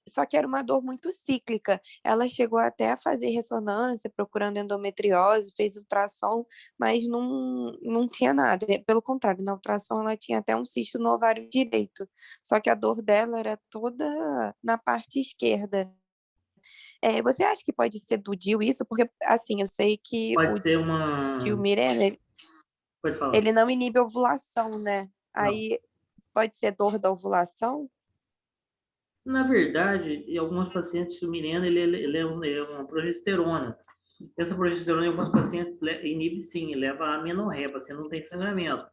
Speaker 3: só que era uma dor muito cíclica. Ela chegou até a fazer ressonância, procurando endometriose, fez ultrassom, mas não tinha nada. Pelo contrário, na ultrassom ela tinha até um cisto no ovário direito. Só que a dor dela era toda na parte esquerda. Você acha que pode ser do DIU isso? Porque, assim, eu sei que o
Speaker 1: Pode ser
Speaker 3: DIU
Speaker 1: uma...
Speaker 3: Mirena,
Speaker 1: Pode falar.
Speaker 3: ele não inibe a ovulação, né?
Speaker 1: Não.
Speaker 3: Aí pode ser dor da ovulação?
Speaker 1: Na verdade, em alguns pacientes, o Mirena, ele é uma progesterona. Essa progesterona, em alguns pacientes, inibe sim, leva a amenorreia, o paciente não tem sangramento.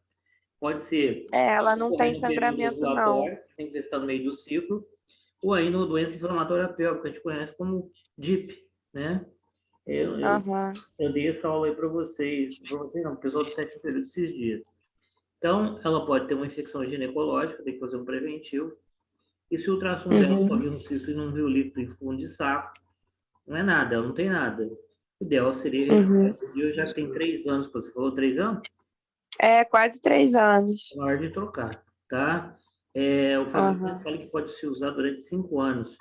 Speaker 1: Pode ser
Speaker 3: Ela não tem
Speaker 1: ocorrendo no período
Speaker 3: sangramento, não.
Speaker 1: ovulatório, tem que ver se está no meio do ciclo, ou aí no doença inflamatória pélvica, que a gente conhece como DIP, né? Eu,
Speaker 3: Aham.
Speaker 1: eu dei essa aula aí para vocês não, o pessoal do 7º período esses dias. Então, ela pode ter uma infecção ginecológica, tem que fazer um preventivo, E se o ultrassom dela só
Speaker 3: Uhum.
Speaker 1: viu um cisto e não viu líquido em fundo de saco, não é nada, ela não tem nada. O ideal seria retirar
Speaker 3: Uhum.
Speaker 1: esse DIU, já que tem 3 anos, você falou 3 anos?
Speaker 3: É, quase 3 anos.
Speaker 1: Na hora de trocar, tá? O fabricante
Speaker 3: Aham,
Speaker 1: fala que pode ser usado durante 5 anos,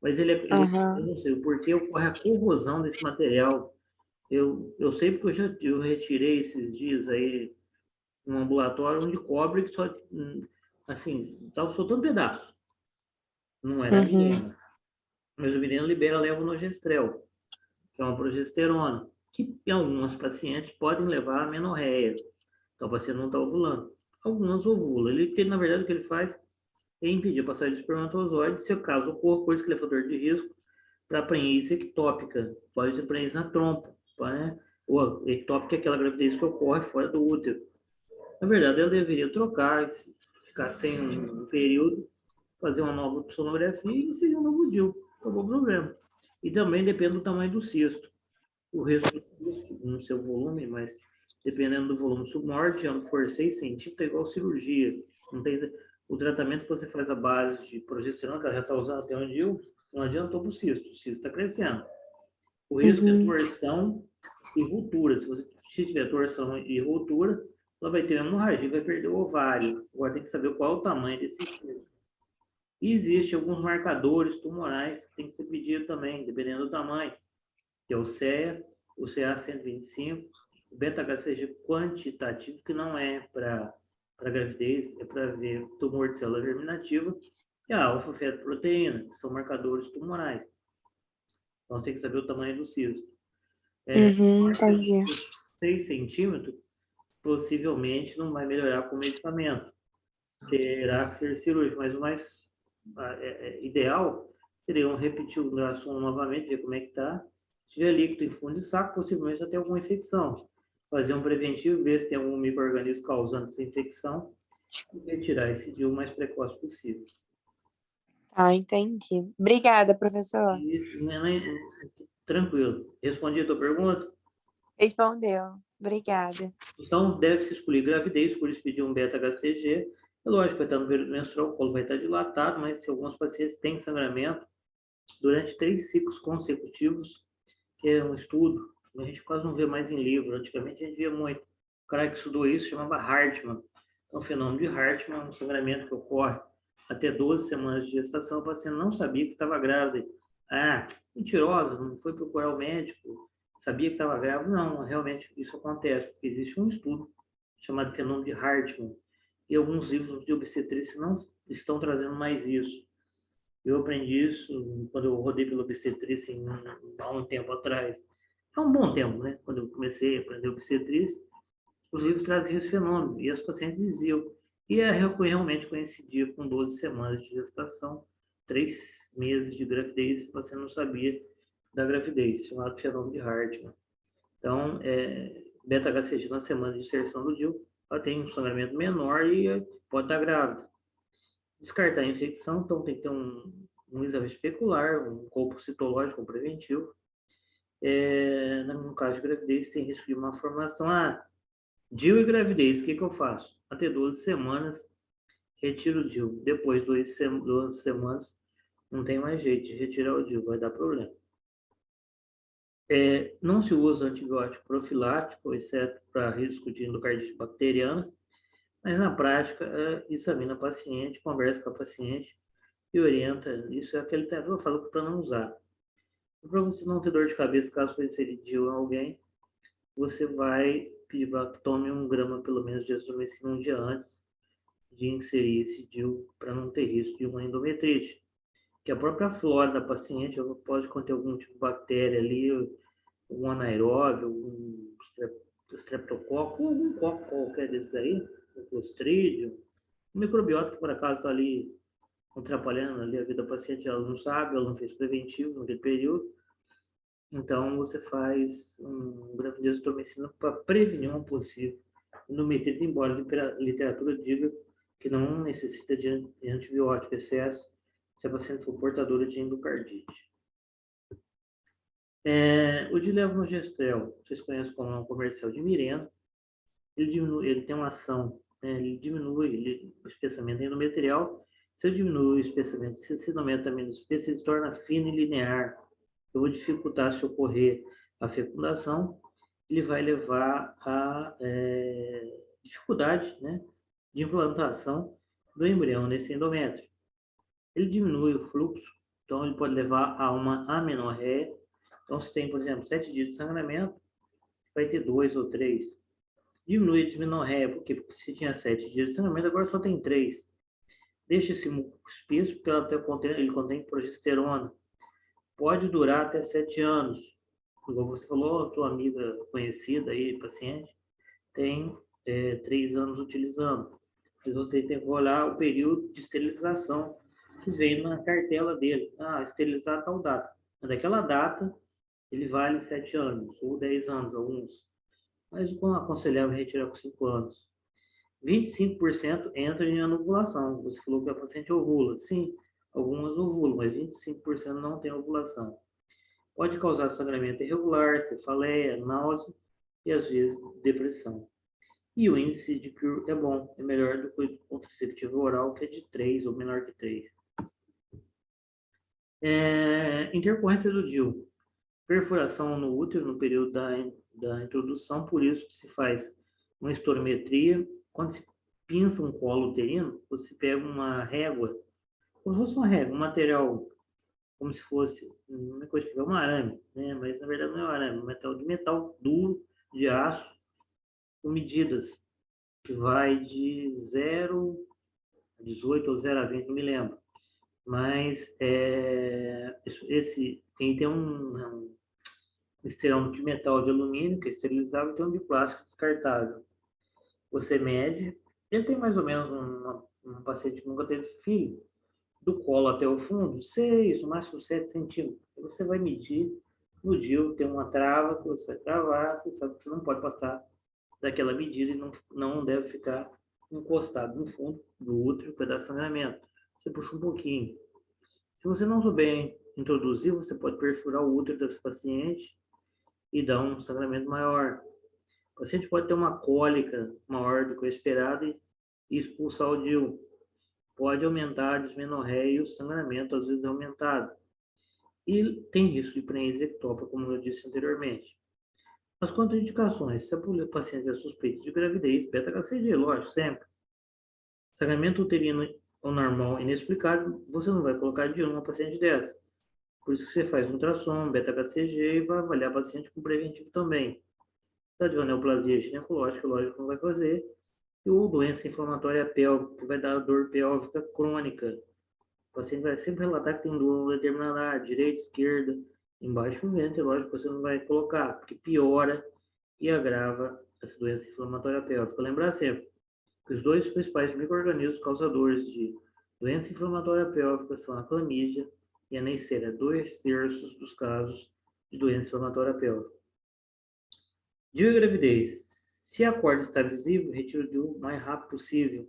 Speaker 1: mas eu
Speaker 3: aham,
Speaker 1: não sei o porquê ocorre a corrosão desse material. Eu sei porque eu retirei esses dias aí um ambulatório onde cobre que só, assim, estava soltando pedaço, não era
Speaker 3: uhum,
Speaker 1: mileno. Mas o mileno libera levonorgestrel, que é uma progesterona, que em algumas pacientes podem levar a menorreia. Então, o paciente não está ovulando. Algumas ovulam. Na verdade, o que ele faz é impedir a passagem de espermatozoide, se o caso ocorra, coisa que ele é fator de risco para a prenhez ectópica. Pode ter prenhez na trompa, né? Ou ectópica é aquela gravidez que ocorre fora do útero. Na verdade, eu deveria trocar, ficar sem um período, fazer uma nova sonografia e inserir um novo DIU. Acabou o problema. E também depende do tamanho do cisto. O resto do cisto, no seu volume, mas dependendo do volume submórdio, se for 6 centímetros, é igual cirurgia. Não tem, o tratamento que você faz à base de progesterona, que ela já está usando até um DIU, não adiantou para o cisto está crescendo. O risco é
Speaker 3: uhum.
Speaker 1: torção e ruptura. Se tiver torção e ruptura, ela vai ter hemorragia, vai perder o ovário. Agora tem que saber qual é o tamanho desse cisto. E existem alguns marcadores tumorais que tem que ser pedido também, dependendo do tamanho, que é o CEA, o CA 125, o beta-HCG quantitativo, que não é para gravidez, é para ver tumor de célula germinativa, e a alfa-fetoproteína, que são marcadores tumorais. Então, você tem que saber o tamanho do cisto.
Speaker 3: Uhum,
Speaker 1: Maior
Speaker 3: entendi.
Speaker 1: que 6 centímetros, possivelmente não vai melhorar com medicamento. Terá que ser cirúrgico, mas o mais ideal seria repetir o ultrassom novamente, ver como é que está. Se tiver líquido em fundo de saco, possivelmente já tem alguma infecção. Fazer um preventivo, ver se tem algum micro-organismo causando essa infecção e retirar esse DIU o mais precoce possível.
Speaker 3: Tá, entendi. Obrigada, professor.
Speaker 1: Tranquilo. Respondi a tua pergunta?
Speaker 3: Respondeu. Obrigada.
Speaker 1: Então, deve-se excluir gravidez, por isso pedir um beta-HCG. É lógico, vai estar no período menstrual, o colo vai estar dilatado, mas se alguns pacientes têm sangramento durante 3 ciclos consecutivos, que é um estudo, a gente quase não vê mais em livro, antigamente a gente via muito. O cara que estudou isso chamava Hartmann. Então, o fenômeno de Hartmann é um sangramento que ocorre até 12 semanas de gestação, o paciente não sabia que estava grávida. Ah, mentirosa, não foi procurar o médico, sabia que estava grávida. Não, realmente isso acontece, porque existe um estudo chamado fenômeno de Hartmann, e alguns livros de obstetrícia não estão trazendo mais isso. Eu aprendi isso quando eu rodei pela obstetrícia há um tempo atrás. Há um bom tempo, né? Quando eu comecei a aprender obstetrícia, os livros traziam esse fenômeno e as pacientes diziam. E realmente coincidia com 12 semanas de gestação, 3 meses de gravidez, você não sabia da gravidez, chamado fenômeno de Hartmann. Então, beta-HCG na semana de inserção do DIU, ela tem um sangramento menor e pode estar grávida. Descartar a infecção, então tem que ter um exame especular, um corpo citológico preventivo. No caso de gravidez, sem risco de uma formação. DIU e gravidez, o que eu faço? Até 12 semanas, retiro o DIU. Depois de 12 semanas, não tem mais jeito de retirar o DIU, vai dar problema. Não se usa antibiótico profilático, exceto para risco de endocardite bacteriana, mas na prática, examina a paciente, conversa com a paciente e orienta. Isso é aquele que eu falo para não usar. Para você não ter dor de cabeça caso for inserir DIU em alguém, você vai pedir para que tome 1 grama pelo menos de azitromicina um dia antes de inserir esse DIU para não ter risco de uma endometrite. Que a própria flora da paciente pode conter algum tipo de bactéria ali, um anaeróbio, um streptococo, ou algum coco qualquer desses aí, um clostridium, um microbiota que por acaso está ali atrapalhando ali a vida da paciente, ela não sabe, ela não fez preventivo naquele período. Então, você faz um grama de azitromicina para prevenir uma possível endometrite, embora a literatura diga que não necessita de antibiótico excesso se a paciente for portadora de endocardite. O dilevonorgestrel, vocês conhecem como um comercial de Mirena, ele tem uma ação, ele diminui o espessamento endometrial, Se eu diminuo o espessamento, se não aumenta a menos espessa, ele se torna fino e linear. Eu vou dificultar se ocorrer a fecundação, ele vai levar a dificuldade, né, de implantação do embrião nesse endométrio. Ele diminui o fluxo, então ele pode levar a uma amenorreia. Então, se tem, por exemplo, 7 dias de sangramento, vai ter 2 ou 3. Diminui a dismenorreia, por quê? Porque se tinha 7 dias de sangramento, agora só tem 3. Deixa esse muco espesso, porque ele contém progesterona. Pode durar até 7 anos. Igual você falou, tua amiga conhecida aí, paciente, tem 3 anos utilizando. Mas você tem que olhar o período de esterilização que vem na cartela dele. Ah, esterilizar tal data. Daquela data, ele vale 7 anos, ou 10 anos, alguns. Mas o aconselhável é retirar com 5 anos. 25% entra em anovulação. Você falou que a paciente ovula. Sim, algumas ovulam, mas 25% não tem ovulação. Pode causar sangramento irregular, cefaleia, náusea e, às vezes, depressão. E o índice de PUR é bom, é melhor do que o contraceptivo oral, que é de 3 ou menor que 3. Intercorrência do DIU. Perfuração no útero no período da introdução, por isso que se faz uma estometria. Quando se pinça um colo uterino, você pega uma régua, como se fosse uma régua, um material, como se fosse um arame, né? Mas na verdade não é um arame, é um metal duro, de aço, com medidas, que vai de 0 a 18 ou 0 a 20, não me lembro. Mas tem um esterão de metal de alumínio, que é esterilizável, e tem um de plástico descartável. Você mede, ele tem mais ou menos um paciente que nunca teve filho, do colo até o fundo, 6, no máximo 7 centímetros. Você vai medir, no DIU tem uma trava que você vai travar, você sabe que você não pode passar daquela medida e não deve ficar encostado no fundo do útero para dar sangramento. Você puxa um pouquinho. Se você não souber introduzir, você pode perfurar o útero desse paciente e dar um sangramento maior. O paciente pode ter uma cólica maior do que o esperado e expulsar o DIU. Pode aumentar a dismenorreia e o sangramento, às vezes, é aumentado. E tem risco de prenese ectópica, como eu disse anteriormente. As contraindicações. Se a paciente é suspeita de gravidez, beta-HCG, lógico, sempre. Sangramento uterino ou normal inexplicado, você não vai colocar DIU numa paciente dessa. Por isso que você faz ultrassom, beta-HCG e vai avaliar a paciente com preventivo também. Tá de neoplasia ginecológica, lógico que não vai fazer. Ou doença inflamatória pélvica, que vai dar dor pélvica crônica. O paciente vai sempre relatar que tem dor em determinada área, direita, esquerda, embaixo do ventre, lógico que você não vai colocar, porque piora e agrava essa doença inflamatória pélvica. Lembrar sempre que os dois principais micro-organismos causadores de doença inflamatória pélvica são a clamídia e a Neisseria, 2/3 dos casos de doença inflamatória pélvica. DIU e gravidez. Se a corda está visível, retire o DIU o mais rápido possível.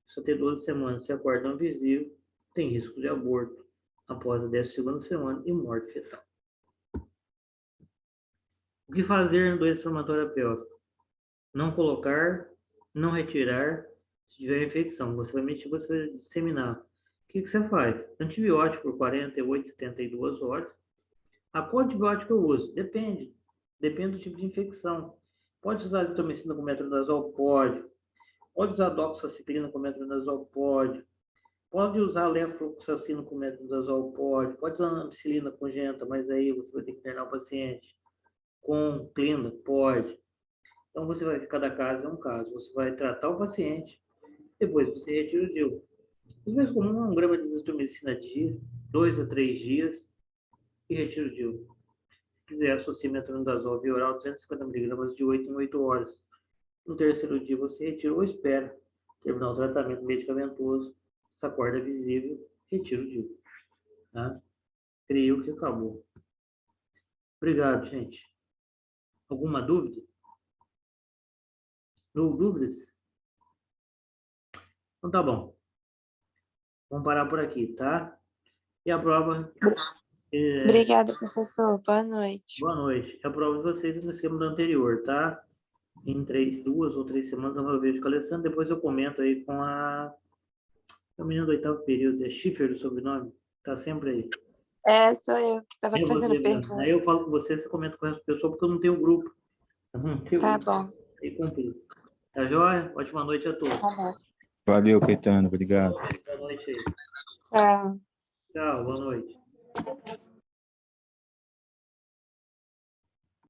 Speaker 1: Só ter 12 semanas. Se a corda não visível, tem risco de aborto após a 12ª semana e morte fetal. O que fazer na doença inflamatória pélvica? Não colocar, não retirar. Se tiver infecção, você vai meter, você vai disseminar. O que você faz? Antibiótico por 48, 72 horas. A qual antibiótico eu uso? Depende do tipo de infecção. Pode usar azitromicina com metronidazol? Pode. Pode usar doxaciclina com metronidazol? Pode. Pode usar levofloxacino com metronidazol? Pode. Pode usar ampicilina congênita, mas aí você vai ter que internar o paciente. Com clina? Pode. Então, você vai, cada caso é um caso. Você vai tratar o paciente, depois você retira o DIU. Os mais comuns é 1 grama de azitromicina dia, 2 a 3 dias, e retira o DIU. Se quiser, associe metronidazol via oral 250 mg de 8 em 8 horas. No terceiro dia, você retira ou espera terminar o tratamento medicamentoso. Se a corda é visível, retira o DIU. Tá? Creio que acabou. Obrigado, gente. Alguma dúvida? Dúvidas? Então tá bom. Vamos parar por aqui, tá? E a prova...
Speaker 3: Obrigada, professor. Boa noite.
Speaker 1: Boa noite. A prova de vocês no esquema do anterior, tá? Em 2 ou 3 semanas eu vejo com a Alessandra, depois eu comento aí com a É o menino do 8º período, é Schiffer o sobrenome? Tá sempre aí.
Speaker 3: Sou eu que estava
Speaker 1: Eu vou
Speaker 3: fazendo
Speaker 1: devendo.
Speaker 3: pergunta.
Speaker 1: Aí eu falo com você, você comenta com essa pessoa, porque eu não tenho grupo. Eu não tenho
Speaker 3: Tá
Speaker 1: grupo.
Speaker 3: bom,
Speaker 1: Aí cumpri. Tá joia? Ótima noite a
Speaker 3: tá
Speaker 1: todos.
Speaker 3: bom.
Speaker 2: Valeu, Caetano. Obrigado.
Speaker 1: Boa noite aí.
Speaker 3: Tchau.
Speaker 1: Tchau, boa noite.